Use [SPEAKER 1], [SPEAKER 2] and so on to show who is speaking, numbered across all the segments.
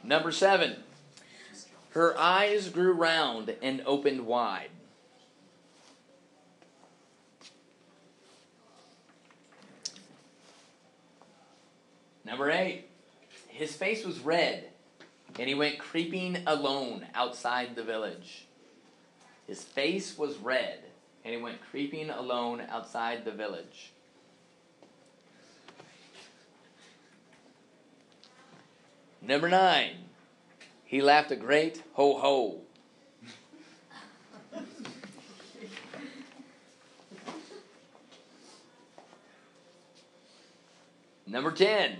[SPEAKER 1] Number 7. Her eyes grew round and opened wide. Number 8. His face was red, and he went creeping alone outside the village. His face was red, and he went creeping alone outside the village. Number 9. He laughed a great ho-ho. Number 10.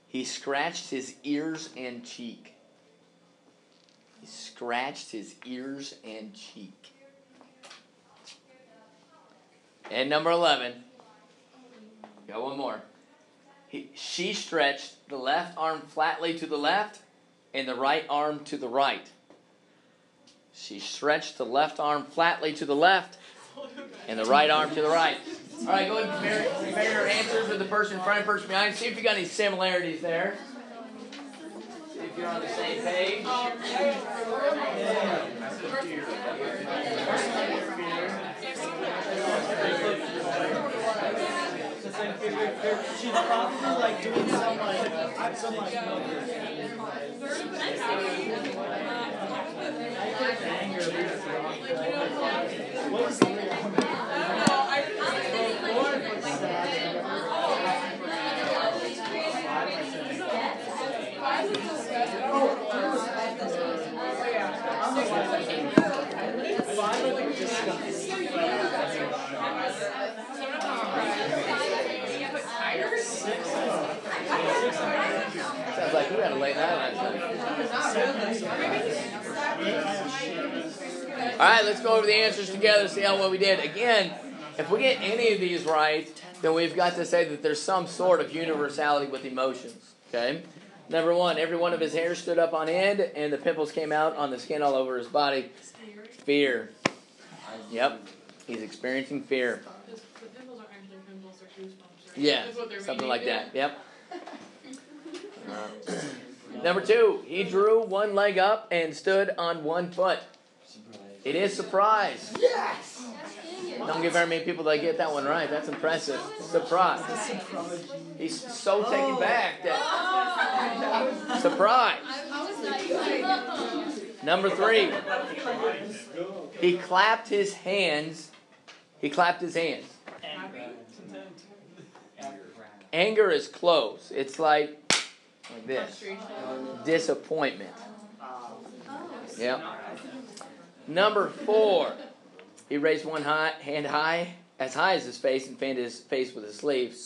[SPEAKER 1] He scratched his ears and cheek. He scratched his ears and cheek. And number 11. Got one more. She stretched the left arm flatly to the left and the right arm to the right. She stretched the left arm flatly to the left and the right arm to the right. All right, go ahead and compare your answers with the person in front and person behind. See if you got any similarities there. See if you're on the same page.
[SPEAKER 2] She's probably like doing some
[SPEAKER 1] Sounds like we had a late night last night. All right, let's go over the answers together, see how well we did. Again, if we get any of these right, then we've got to say that there's some sort of universality with emotions. Okay? Number 1, every one of his hairs stood up on end, and the pimples came out on the skin all over his body. Fear. Yep. He's experiencing fear.
[SPEAKER 3] The pimples aren't actually pimples, they're goosebumps, right?
[SPEAKER 1] Yeah, something like that. Yep. Number 2, he drew one leg up and stood on one foot. It is surprise.
[SPEAKER 2] Yes!
[SPEAKER 1] Don't get very many people that get that one right. That's impressive. Surprise. He's so taken back that surprise. Number 3, he clapped his hands. He clapped his hands. Anger is close. It's like this. Disappointment. Yep. Number 4, he raised one hand high as his face, and fanned his face with his sleeve.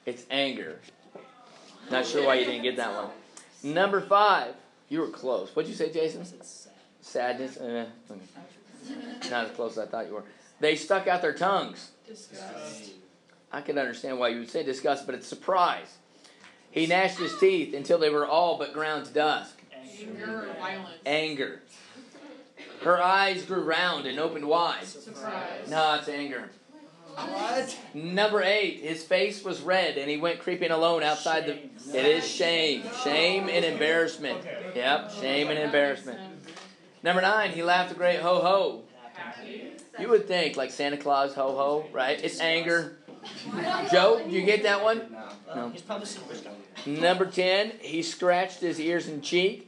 [SPEAKER 1] It's anger. Not sure why you didn't get that one. Number 5, you were close. What'd you say, Jason? Sadness. Not as close as I thought you were. They stuck out their tongues.
[SPEAKER 3] Disgust.
[SPEAKER 1] I can understand why you would say disgust, but it's surprise. He gnashed his teeth until they were all but ground to dust.
[SPEAKER 3] Anger or violence.
[SPEAKER 1] Anger. Her eyes grew round and opened wide.
[SPEAKER 3] Surprise.
[SPEAKER 1] No, it's anger.
[SPEAKER 2] What?
[SPEAKER 1] Number 8, his face was red and he went creeping alone outside the... It is shame. Shame and embarrassment. Yep, shame and embarrassment. Number 9, he laughed a great ho-ho. You would think, like Santa Claus ho-ho, right? It's anger. Joe, you get that one? No.
[SPEAKER 2] He's probably superstar.
[SPEAKER 1] Number 10, he scratched his ears and cheek.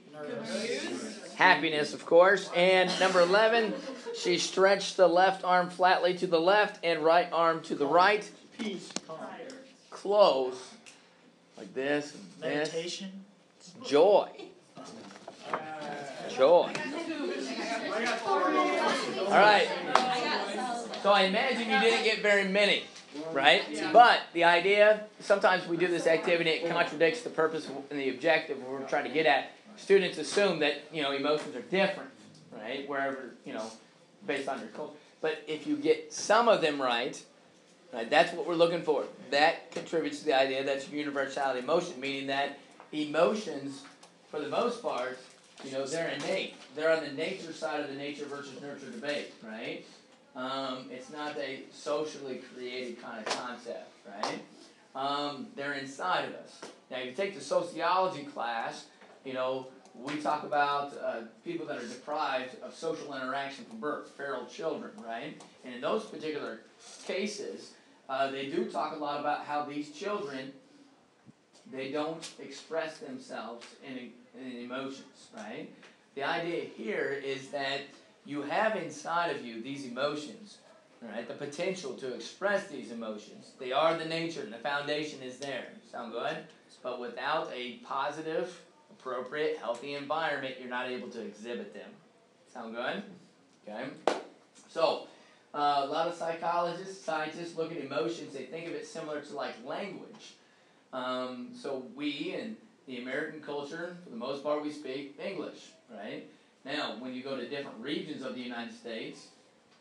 [SPEAKER 1] Happiness, of course. And number 11, she stretched the left arm flatly to the left and right arm to the right.
[SPEAKER 2] Peace.
[SPEAKER 1] Close. Like this and this.
[SPEAKER 2] Meditation.
[SPEAKER 1] Joy. Joy. All right. So I imagine you didn't get very many, right? But the idea, sometimes we do this activity, it contradicts the purpose and the objective we're trying to get at. Students assume that, emotions are different, right? Wherever, based on your culture. But if you get some of them right, that's what we're looking for. That contributes to the idea that's universality of emotion, meaning that emotions, for the most part, they're innate. They're on the nature side of the nature versus nurture debate, right? It's not a socially created kind of concept, right? they're inside of us. Now, if you take the sociology class, we talk about people that are deprived of social interaction from birth, feral children, right? And in those particular cases, they do talk a lot about how these children, they don't express themselves in emotions, right? The idea here is that you have inside of you these emotions, right? The potential to express these emotions. They are the nature, and the foundation is there. Sound good? But without a positive, appropriate, healthy environment, you're not able to exhibit them. Sound good? Okay? So, a lot of psychologists, scientists look at emotions, they think of it similar to like language. So we, in the American culture, for the most part, we speak English, right? Now, when you go to different regions of the United States,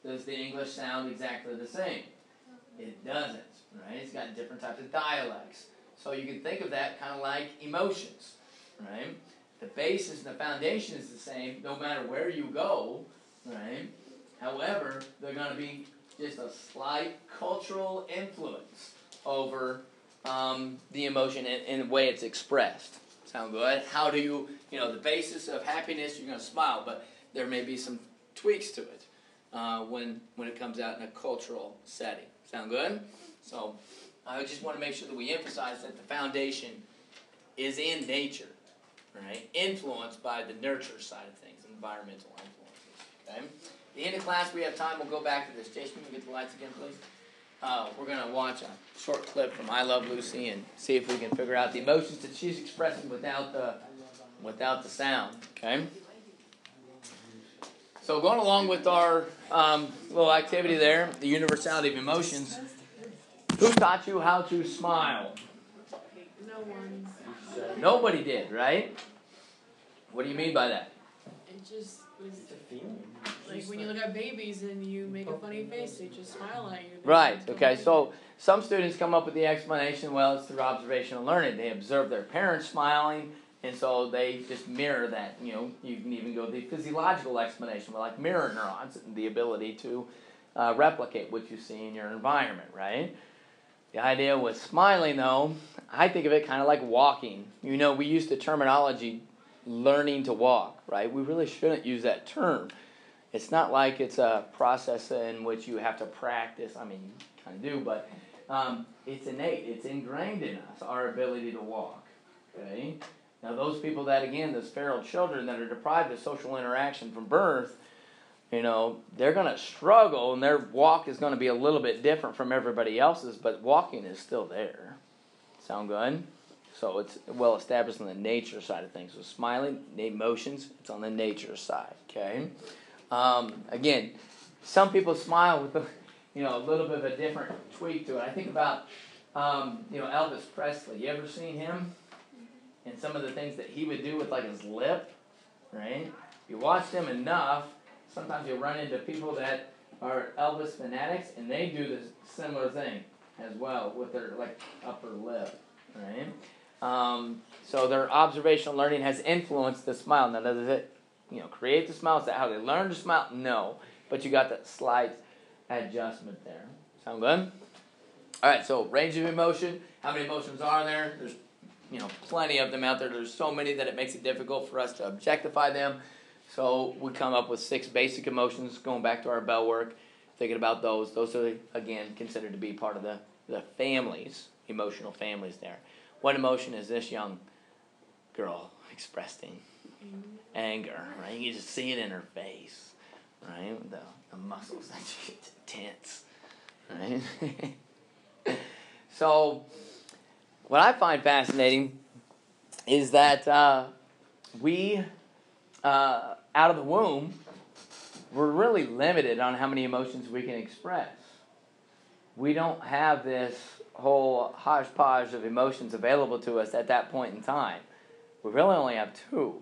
[SPEAKER 1] does the English sound exactly the same? It doesn't, right? It's got different types of dialects. So you can think of that kind of like emotions, right? The basis and the foundation is the same no matter where you go, right? However, they're going to be just a slight cultural influence over the emotion and the way it's expressed. Sound good? How do you, the basis of happiness, you're going to smile, but there may be some tweaks to it when it comes out in a cultural setting. Sound good? So I just want to make sure that we emphasize that the foundation is in nature, right? Influenced by the nurture side of things, environmental influences. Okay? At the end of class, we have time. We'll go back to this. Jason, can we get the lights again, please? We're going to watch a short clip from I Love Lucy and see if we can figure out the emotions that she's expressing without the sound. Okay? So going along with our little activity there, the universality of emotions, who taught you how to smile?
[SPEAKER 3] No one.
[SPEAKER 1] Nobody did, right? What do you mean by that?
[SPEAKER 3] It just was like when you look at babies and you make a funny face, they just smile at you.
[SPEAKER 1] Right, okay, so some students come up with the explanation, well, it's through observational learning. They observe their parents smiling, and so they just mirror that. You can even go the physiological explanation, like mirror neurons, and the ability to replicate what you see in your environment, right? The idea with smiling, though, I think of it kind of like walking. We use the terminology learning to walk, right? We really shouldn't use that term. It's not like it's a process in which you have to practice. I mean, you kind of do, but it's innate. It's ingrained in us, our ability to walk, okay? Now, those people that, again, those feral children that are deprived of social interaction from birth, they're going to struggle, and their walk is going to be a little bit different from everybody else's, but walking is still there. Sound good? So it's well established on the nature side of things. So smiling, emotions, it's on the nature side, okay? Again, some people smile with a little bit of a different tweak to it. I think about, Elvis Presley. You ever seen him? And some of the things that he would do with like his lip, right? If you watch him enough, sometimes you'll run into people that are Elvis fanatics, and they do this similar thing as well with their like upper lip, right? So their observational learning has influenced the smile. Now, does it, create the smile? Is that how they learn to smile? No, but you got that slight adjustment there. Sound good? All right. So range of emotion. How many emotions are there? There's plenty of them out there. There's so many that it makes it difficult for us to objectify them. So we come up with 6 basic emotions, going back to our bell work, thinking about those. Those are, again, considered to be part of the families, emotional families there. What emotion is this young girl expressing? Anger, right? You just see it in her face, right? The muscles that she gets tense, right? So what I find fascinating is that we, out of the womb, we're really limited on how many emotions we can express. We don't have this whole hodgepodge of emotions available to us at that point in time. We really only have 2.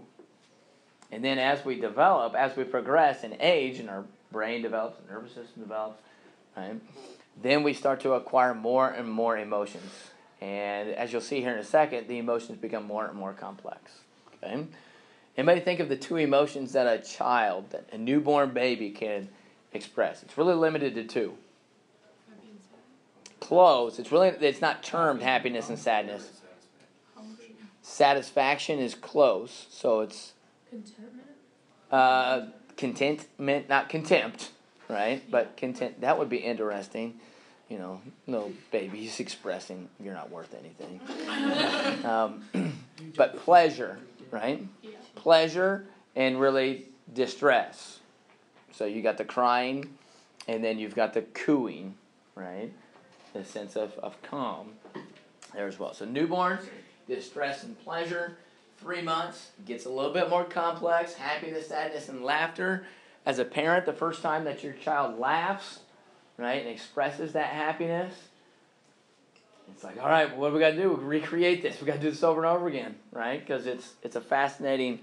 [SPEAKER 1] And then as we develop, as we progress in age, and our brain develops, the nervous system develops, right, then we start to acquire more and more emotions. And as you'll see here in a second, the emotions become more and more complex. Okay? Anybody think of the 2 emotions that a child, that a newborn baby can express? It's really limited to 2. close. It's not termed happiness and sadness. Satisfaction is close, so it's contentment, not contempt, right? But content, that would be interesting. No babies expressing you're not worth anything. But pleasure, right? Pleasure and really distress. So you got the crying, and then you've got the cooing, right? The sense of calm there as well. So newborns, distress and pleasure. 3 months, gets a little bit more complex. Happiness, sadness, and laughter. As a parent, the first time that your child laughs, right, and expresses that happiness, it's like, all right, what do we got to do? We recreate this. We got to do this over and over again, right? Because it's a fascinating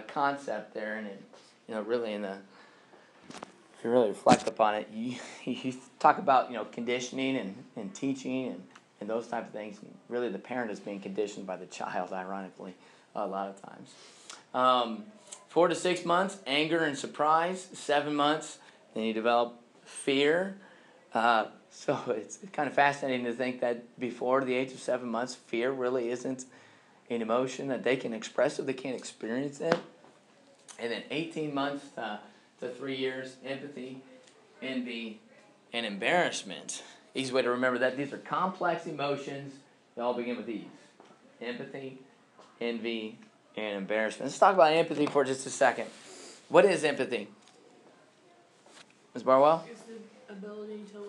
[SPEAKER 1] concept there, and really if you really reflect upon it, you talk about conditioning and teaching and those type of things. And really, the parent is being conditioned by the child, ironically, a lot of times. 4 to 6 months, anger and surprise. 7 months, then you develop fear. So it's kind of fascinating to think that before the age of 7 months, fear really isn't an emotion that they can express, so they can't experience it. And then 18 months to 3 years, empathy, envy, and embarrassment. Easy way to remember that these are complex emotions. They all begin with these: empathy, envy, and embarrassment. Let's talk about empathy for just a second. What is empathy? Ms. Barwell?
[SPEAKER 3] It's the ability to,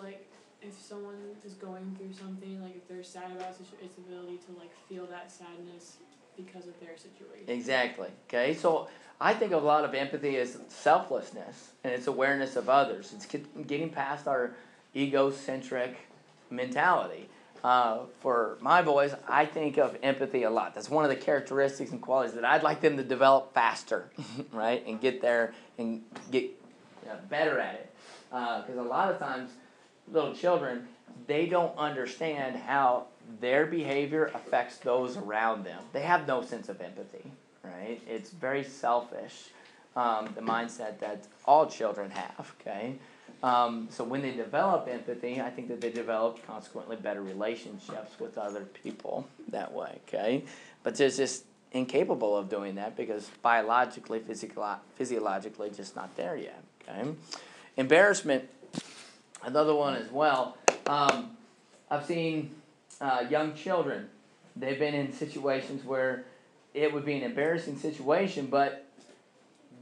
[SPEAKER 3] if someone is going through something, if they're sad about it, it's the ability to, feel that sadness because of their situation.
[SPEAKER 1] Exactly. Okay, so I think a lot of empathy is selflessness, and it's awareness of others. It's getting past our egocentric mentality. For my boys, I think of empathy a lot. That's one of the characteristics and qualities that I'd like them to develop faster, right? And get there and get better at it. Because a lot of times, little children, they don't understand how their behavior affects those around them. They have no sense of empathy, right? It's very selfish, the mindset that all children have, okay? So when they develop empathy, I think that they develop, consequently, better relationships with other people that way, okay? But they're just incapable of doing that because biologically, physiologically, just not there yet, okay? Embarrassment, another one as well. I've seen young children. They've been in situations where it would be an embarrassing situation, but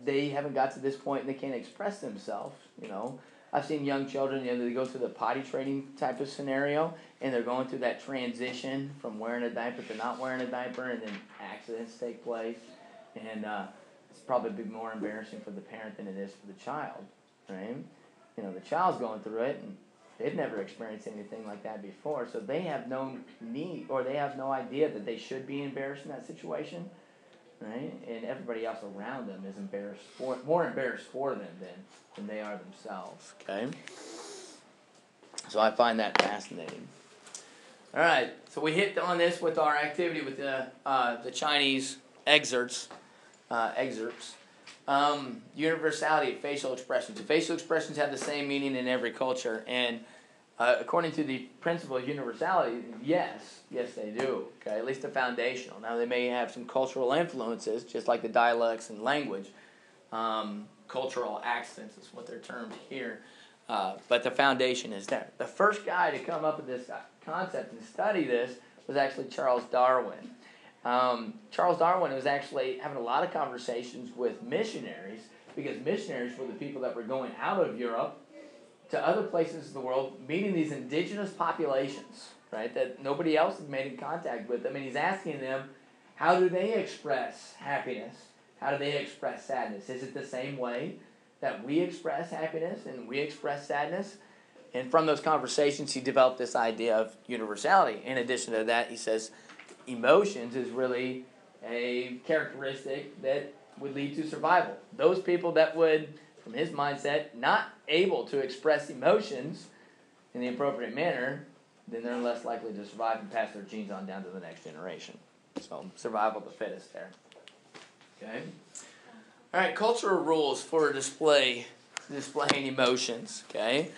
[SPEAKER 1] they haven't got to this point and they can't express themselves, I've seen young children, they go through the potty training type of scenario, and they're going through that transition from wearing a diaper to not wearing a diaper, and then accidents take place. And it's probably more embarrassing for the parent than it is for the child, right? The child's going through it, and they've never experienced anything like that before, so they have no need, or they have no idea that they should be embarrassed in that situation, right? And everybody else around them is more embarrassed for them than they are themselves, okay? So I find that fascinating. All right, so we hit on this with our activity with the Chinese excerpts. Universality of facial expressions. The facial expressions have the same meaning in every culture, and according to the principle of universality, yes they do. Okay, at least the foundational. Now they may have some cultural influences, just like the dialects and language. Cultural accents is what they're termed here, but the foundation is there. The first guy to come up with this concept and study this was actually Charles Darwin. Charles Darwin was actually having a lot of conversations with missionaries, because missionaries were the people that were going out of Europe to other places in the world, meeting these indigenous populations, right, that nobody else had made in contact with them, and he's asking them, how do they express happiness? How do they express sadness? Is it the same way that we express happiness and we express sadness? And from those conversations, he developed this idea of universality. In addition to that, he says emotions is really a characteristic that would lead to survival. Those people that would, from his mindset, not able to express emotions in the appropriate manner, then they're less likely to survive and pass their genes on down to the next generation. So survival of the fittest there. Okay. All right, cultural rules for displaying emotions. Okay.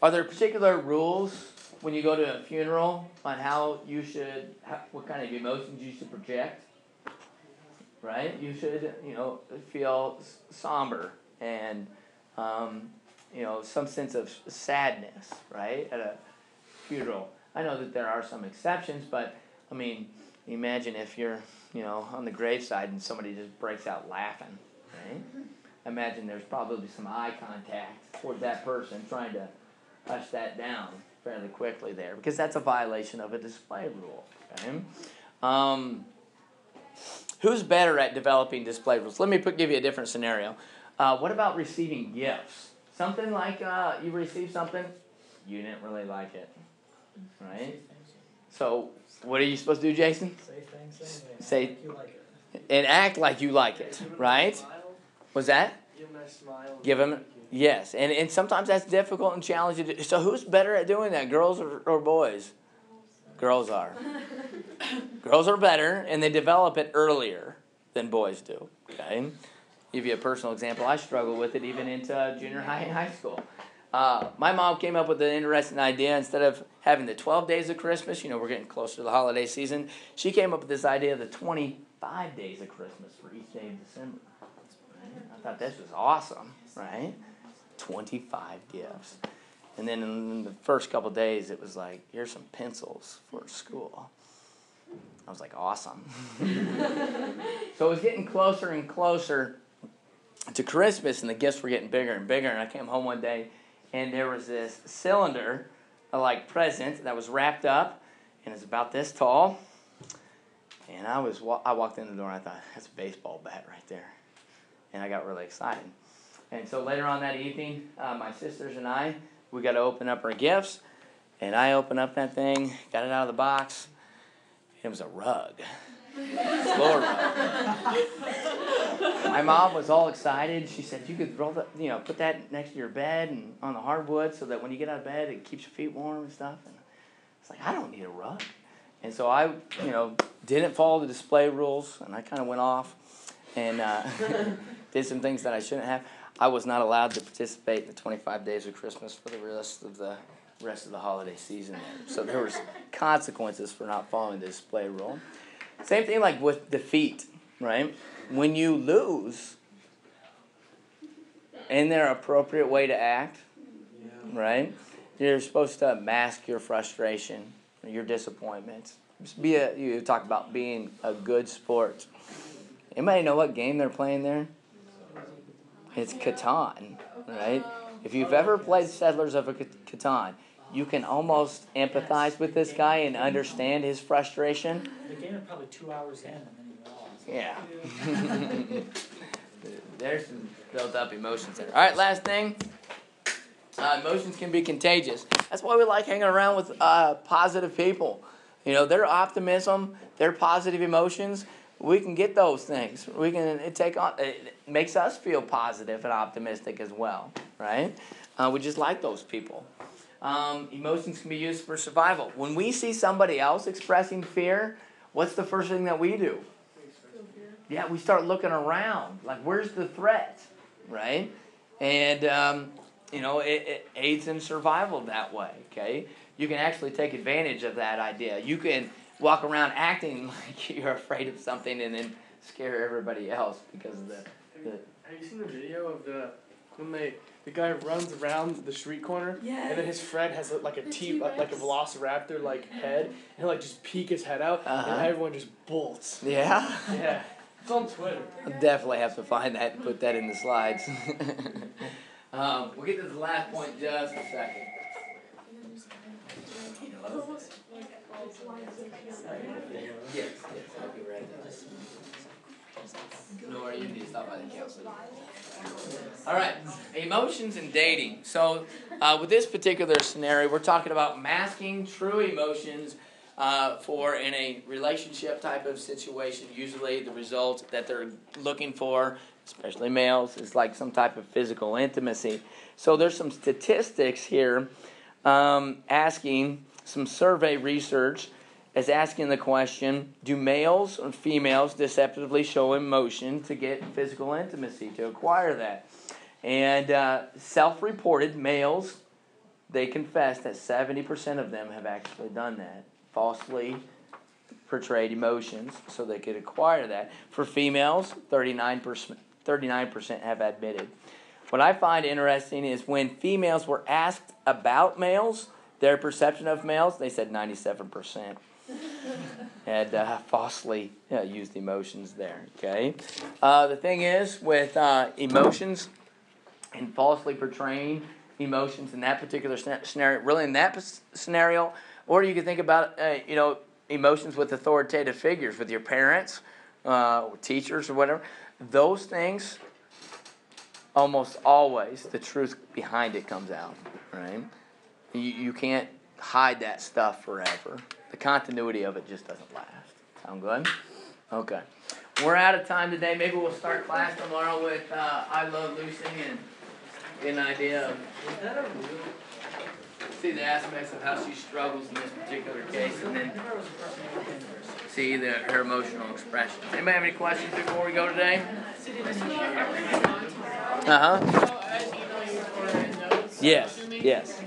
[SPEAKER 1] Are there particular rules when you go to a funeral on how you should, what kind of emotions you should project, right? You should, feel somber and, some sense of sadness, right, at a funeral. I know that there are some exceptions, but, imagine if you're, on the graveside and somebody just breaks out laughing, right? Imagine there's probably some eye contact toward that person trying to hush that down fairly quickly there, because that's a violation of a display rule, okay? Who's better at developing display rules? Let me give you a different scenario. What about receiving gifts? Something like you received something, you didn't really like it, right? So what are you supposed to do, Jason?
[SPEAKER 2] Say things anyway.
[SPEAKER 1] Say
[SPEAKER 2] Like you like it.
[SPEAKER 1] and act like you like it, right? Was that?
[SPEAKER 2] Give him a smile.
[SPEAKER 1] Give them, yes, and sometimes that's difficult and challenging. So who's better at doing that, girls or boys? Girls are. Girls are better, and they develop it earlier than boys do. Okay, give you a personal example. I struggled with it even into junior high and high school. My mom came up with an interesting idea. Instead of having the 12 days of Christmas, we're getting closer to the holiday season, she came up with this idea of the 25 days of Christmas for each day of December. I thought this was awesome, right? 25 gifts. And then in the first couple of days, it was like, here's some pencils for school. I was like, awesome. So it was getting closer and closer to Christmas, and the gifts were getting bigger and bigger. And I came home one day, and there was this cylinder, present that was wrapped up, and it's about this tall. And I walked in the door, and I thought, that's a baseball bat right there. And I got really excited. And so later on that evening, my sisters and I, we got to open up our gifts. And I opened up that thing, got it out of the box. It was a rug. Floor rug. My mom was all excited. She said, you could roll put that next to your bed and on the hardwood so that when you get out of bed, it keeps your feet warm and stuff. And it's like, I don't need a rug. And so I, didn't follow the display rules, and I kind of went off and did some things that I shouldn't have. I was not allowed to participate in the 25 days of Christmas for the rest of the holiday season there. So there was consequences for not following the display rule. Same thing like with defeat, right? When you lose, isn't there an appropriate way to act, right? You're supposed to mask your frustration, your disappointment. You talk about being a good sport. Anybody know what game they're playing there? It's Catan, right? If you've ever played Settlers of Catan, you can almost empathize with this guy and understand his frustration.
[SPEAKER 2] The game is probably 2 hours in, and then he lost.
[SPEAKER 1] Yeah. There's some built up emotions there. All right, last thing. Emotions can be contagious. That's why we like hanging around with positive people. Their optimism, their positive emotions, we can get those things. It makes us feel positive and optimistic as well, right? We just like those people. Emotions can be used for survival. When we see somebody else expressing fear, what's the first thing that we do? Yeah, we start looking around. Like, where's the threat, right? And, it aids in survival that way, okay? You can actually take advantage of that idea. You can walk around acting like you're afraid of something and then scare everybody else because of the
[SPEAKER 4] Have you seen the video of when the guy runs around the street corner, and then his friend has like a velociraptor head, and he'll just peek his head out, and everyone just bolts.
[SPEAKER 1] Yeah?
[SPEAKER 4] Yeah. It's on Twitter.
[SPEAKER 1] I'll definitely have to find that and put that in the slides. We'll get to the last point in just a second. Yes, I'll be right there. No, you need to stop by the counselor. All right, emotions and dating. So with this particular scenario, we're talking about masking true emotions for in a relationship type of situation. Usually the result that they're looking for, especially males, is like some type of physical intimacy. So there's some statistics here asking, some survey research is asking the question, do males or females deceptively show emotion to get physical intimacy, to acquire that? And self-reported males they confess that 70% of them have actually done that. Falsely portrayed emotions so they could acquire that. For females, 39% have admitted. What I find interesting is when females were asked about males, their perception of males, they said 97% had falsely used emotions there. Okay, the thing is with emotions and falsely portraying emotions in that particular scenario, really in that scenario, or you can think about emotions with authoritative figures, with your parents, teachers, or whatever. Those things, almost always, the truth behind it comes out, right? You can't hide that stuff forever. The continuity of it just doesn't last. Sound good? Okay. We're out of time today. Maybe we'll start class tomorrow with I Love Lucy and get an idea of see the aspects of how she struggles in this particular case, and then see her emotional expression. Anybody have any questions before we go today?
[SPEAKER 3] So,
[SPEAKER 1] Uh-huh.
[SPEAKER 3] as you know, you record notes.
[SPEAKER 1] Yes.